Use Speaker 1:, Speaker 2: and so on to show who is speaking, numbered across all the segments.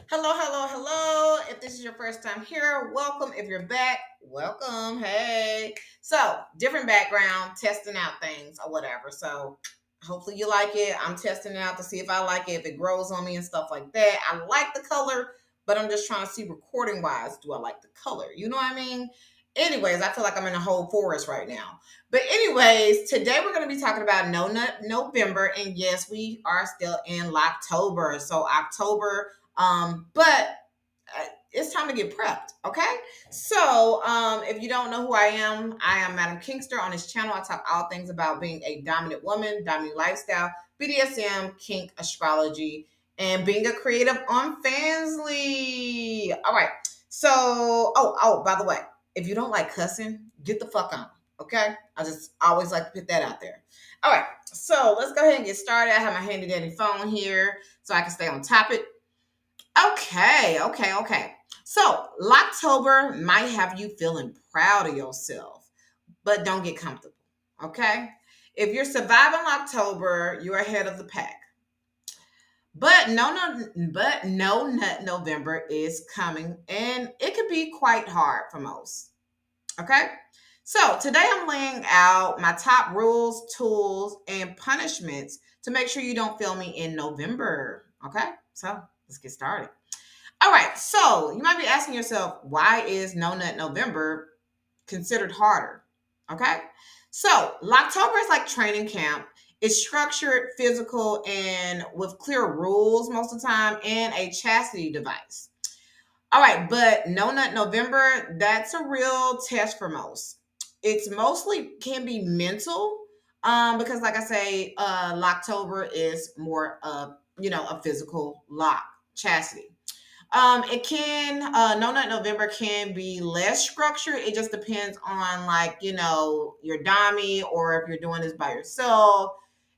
Speaker 1: Hello, hello, hello. If this is your first time here, welcome. If you're back, welcome. Hey. So, different background, testing out things or whatever. So, hopefully you like it. I'm testing it out to see if I like it, if it grows on me and stuff like that. I like the color, but I'm just trying to see recording wise, do I like the color? You know what I mean? Anyways, I feel like I'm in a whole forest right now. But anyways, today we're going to be talking about No Nut November, and yes, we are still in Locktober. So October, but it's time to get prepped. Okay. So, if you don't know who I am Madam Kingster. On this channel, I talk all things about being a dominant woman, dominant lifestyle, BDSM, kink, astrology, and being a creative on Fansly. All right. So, by the way, if you don't like cussing, get the fuck on. Okay. I just always like to put that out there. All right. So let's go ahead and get started. I have my handy dandy phone here so I can stay on topic. Okay. So, Locktober might have you feeling proud of yourself, but don't get comfortable. Okay? If you're surviving October, you're ahead of the pack. But no nut November is coming, and it could be quite hard for most. Okay? So, today I'm laying out my top rules, tools, and punishments to make sure you don't feel me in November. Okay? So, let's get started. All right, so you might be asking yourself, why is No Nut November considered harder? Okay, so Locktober is like training camp. It's structured, physical, and with clear rules most of the time, and a chastity device. All right, but No Nut November, that's a real test for most. It's mostly can be mental, because like I say, Locktober is more of a physical lock, chastity. It can No Nut November can be less structured. It just depends on like, your dummy or if you're doing this by yourself.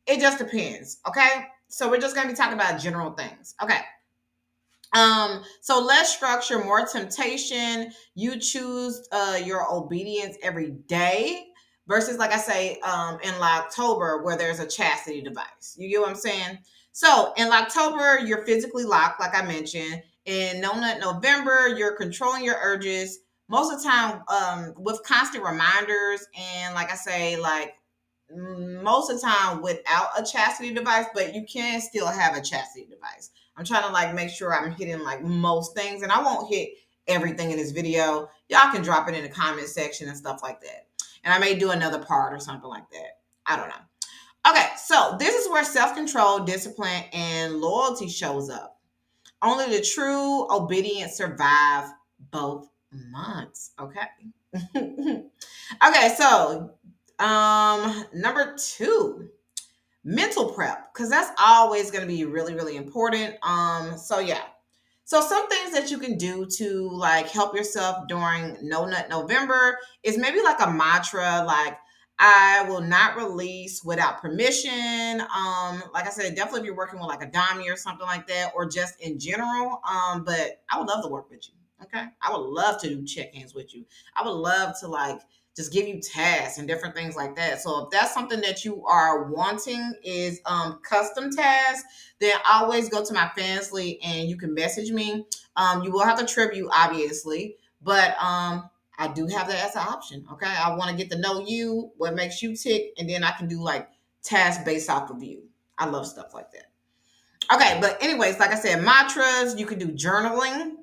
Speaker 1: It just depends. Okay. So we're just gonna be talking about general things. Okay. So less structure, more temptation. You choose your obedience every day versus like I say, in October where there's a chastity device. You get what I'm saying? So in October, you're physically locked, like I mentioned. In No Nut November, you're controlling your urges most of the time, with constant reminders and like I say, like most of the time without a chastity device, but you can still have a chastity device. I'm trying to like make sure I'm hitting like most things, and I won't hit everything in this video. Y'all can drop it in the comment section and stuff like that. And I may do another part or something like that. I don't know. Okay, so this is where self-control, discipline, and loyalty shows up. Only the true obedient survive both months. Okay. Okay, so number two, mental prep, because that's always going to be really really important. So yeah, so some things that you can do to like help yourself during No Nut November is maybe like a mantra, like I will not release without permission. Like I said, definitely if you're working with like a dummy or something like that, or just in general. But I would love to work with you. Okay, I would love to do check-ins with you. I would love to like just give you tasks and different things like that. So if that's something that you are wanting is custom tasks, then always go to my Fansly and you can message me. You will have to tribute, obviously, but I do have that as an option. Okay, I want to get to know you, what makes you tick, and then I can do like tasks based off of you. I love stuff like that. Okay, but anyways, like I said, mantras, you can do journaling.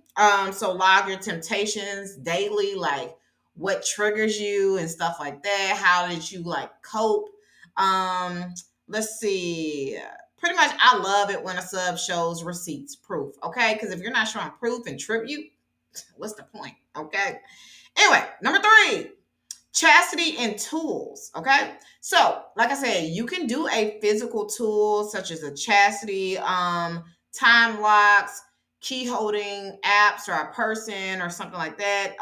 Speaker 1: So log your temptations daily, like what triggers you and stuff like that. How did you like cope? Um, let's see. Pretty much I love it when a sub shows receipts, proof. Okay. Because if you're not showing proof and tribute, what's the point? Okay. Anyway, number three, chastity and tools. Okay, so like I said, you can do a physical tool such as a chastity, time locks, key holding apps, or a person or something like that.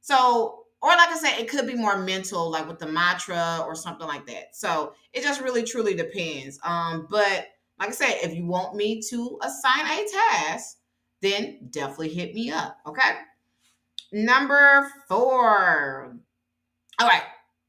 Speaker 1: So or like I said, it could be more mental, like with the mantra or something like that. So it just really truly depends. But like I said, if you want me to assign a task, then definitely hit me up. Okay. Number four. All right.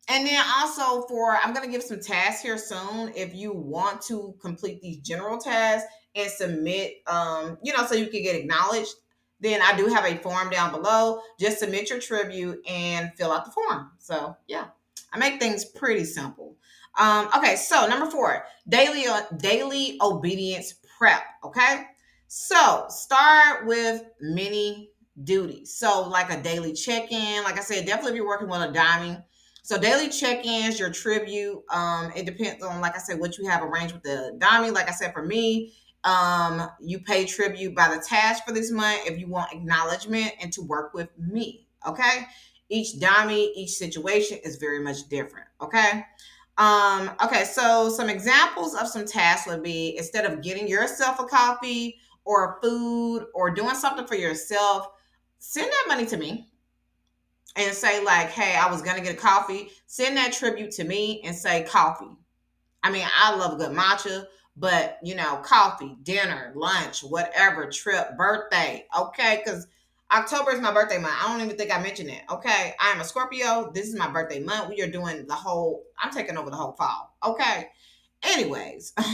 Speaker 1: And then also I'm going to give some tasks here soon. If you want to complete these general tasks and submit, so you can get acknowledged, then I do have a form down below. Just submit your tribute and fill out the form. So yeah, I make things pretty simple. Okay, so number 4, daily obedience prep. Okay, so start with mini duties. So like a daily check-in. Like I said, definitely if you're working with a diamond. So daily check-ins, your tribute. It depends on, like I said, what you have arranged with the diamond. Like I said, for me, you pay tribute by the task for this month if you want acknowledgement and to work with me. Okay. Each dummy, each situation is very much different. Okay. Okay, so some examples of some tasks would be, instead of getting yourself a coffee or food or doing something for yourself, send that money to me and say, like, hey, I was gonna get a coffee. Send that tribute to me and say coffee. I mean, I love a good matcha, but coffee, dinner, lunch, whatever, trip, birthday, okay? Because October is my birthday month. I don't even think I mentioned it, okay? I am a Scorpio. This is my birthday month. We are doing I'm taking over the whole fall, okay? Anyways, like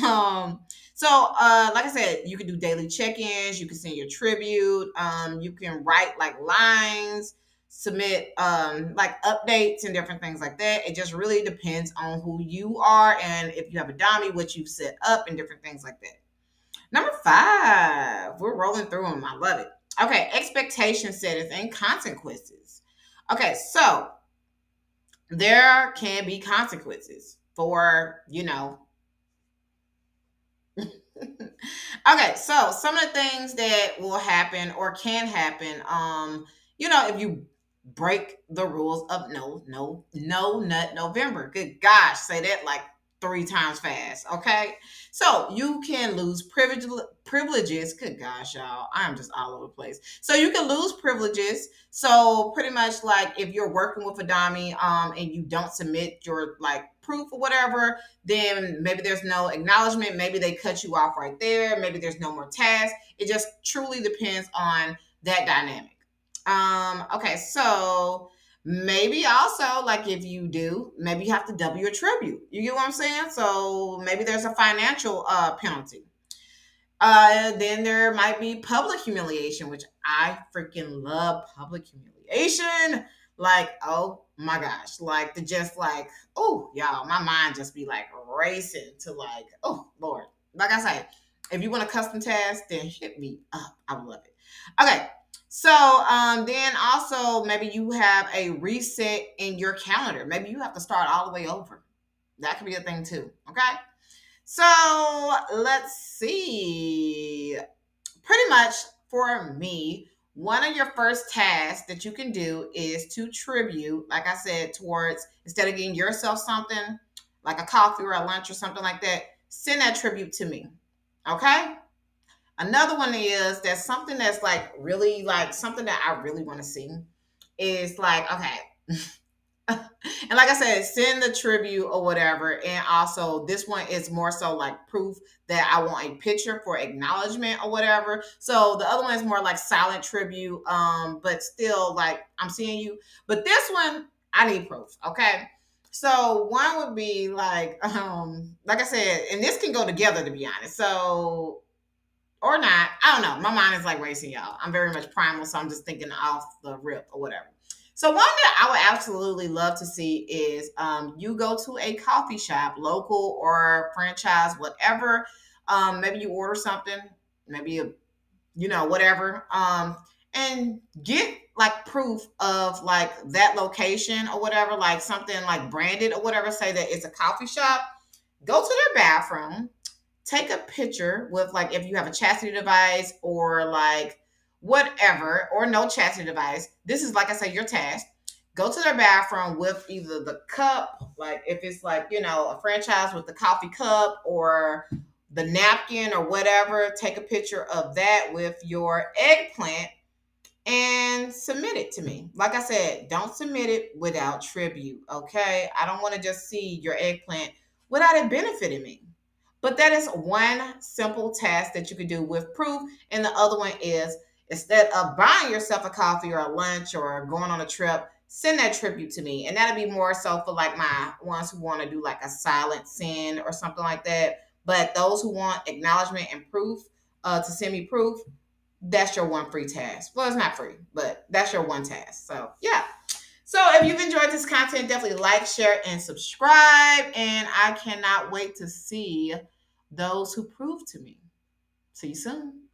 Speaker 1: I said, you can do daily check-ins, you can send your tribute, you can write like lines, submit like updates and different things like that. It just really depends on who you are and if you have a dummy, what you've set up and different things like that. Number 5, we're rolling through them. I love it. Okay, expectation settings and consequences. Okay, so there can be consequences for, Okay, so some of the things that will happen or can happen, if you break the rules of no nut November. Good gosh, say that like 3 times fast. Okay, so you can lose privileges. Good gosh, y'all, I'm just all over the place. So you can lose privileges. So pretty much like if you're working with a dummy, and you don't submit your like proof or whatever, then maybe there's no acknowledgement. Maybe they cut you off right there. Maybe there's no more tasks. It just truly depends on that dynamic. Okay, so maybe also like if you do, maybe you have to double your tribute. You get what I'm saying? So maybe there's a financial penalty. Then there might be public humiliation, which I freaking love public humiliation. Like, oh my gosh, like to just like, oh y'all, my mind just be like racing to like, oh Lord. Like I say, if you want a custom task, then hit me up. I would love it. Okay. So then also maybe you have a reset in your calendar. Maybe you have to start all the way over. That could be a thing too. Okay. So let's see. Pretty much for me, one of your first tasks that you can do is to tribute, like I said, towards, instead of getting yourself something like a coffee or a lunch or something like that, send that tribute to me. Okay. Another one is that's something that's like really like something that I really want to see is like, okay. And like I said, send the tribute or whatever. And also, this one is more so like proof that I want a picture for acknowledgement or whatever. So the other one is more like silent tribute, but still like I'm seeing you. But this one, I need proof. Okay. So one would be like I said, and this can go together to be honest. So or not. I don't know. My mind is like racing, y'all. I'm very much primal, so I'm just thinking off the rip or whatever. So one that I would absolutely love to see is you go to a coffee shop, local or franchise, whatever. Maybe you order something, maybe whatever, and get like proof of like that location or whatever, like something like branded or whatever. Say that it's a coffee shop. Go to their bathroom, take a picture with like if you have a chastity device or like whatever or no chastity device. This is like I say your task. Go to their bathroom with either the cup, like if it's like a franchise with the coffee cup or the napkin or whatever. Take a picture of that with your eggplant and submit it to me. Like I said, don't submit it without tribute, okay? I don't want to just see your eggplant without it benefiting me. But that is one simple task that you could do with proof. And the other one is, instead of buying yourself a coffee or a lunch or going on a trip, send that tribute to me. And that'll be more so for like my ones who want to do like a silent send or something like that. But those who want acknowledgement and proof, to send me proof, that's your one free task. Well, it's not free, but that's your one task. So yeah. So if you've enjoyed this content, definitely like, share, and subscribe. And I cannot wait to see those who prove to me. See you soon.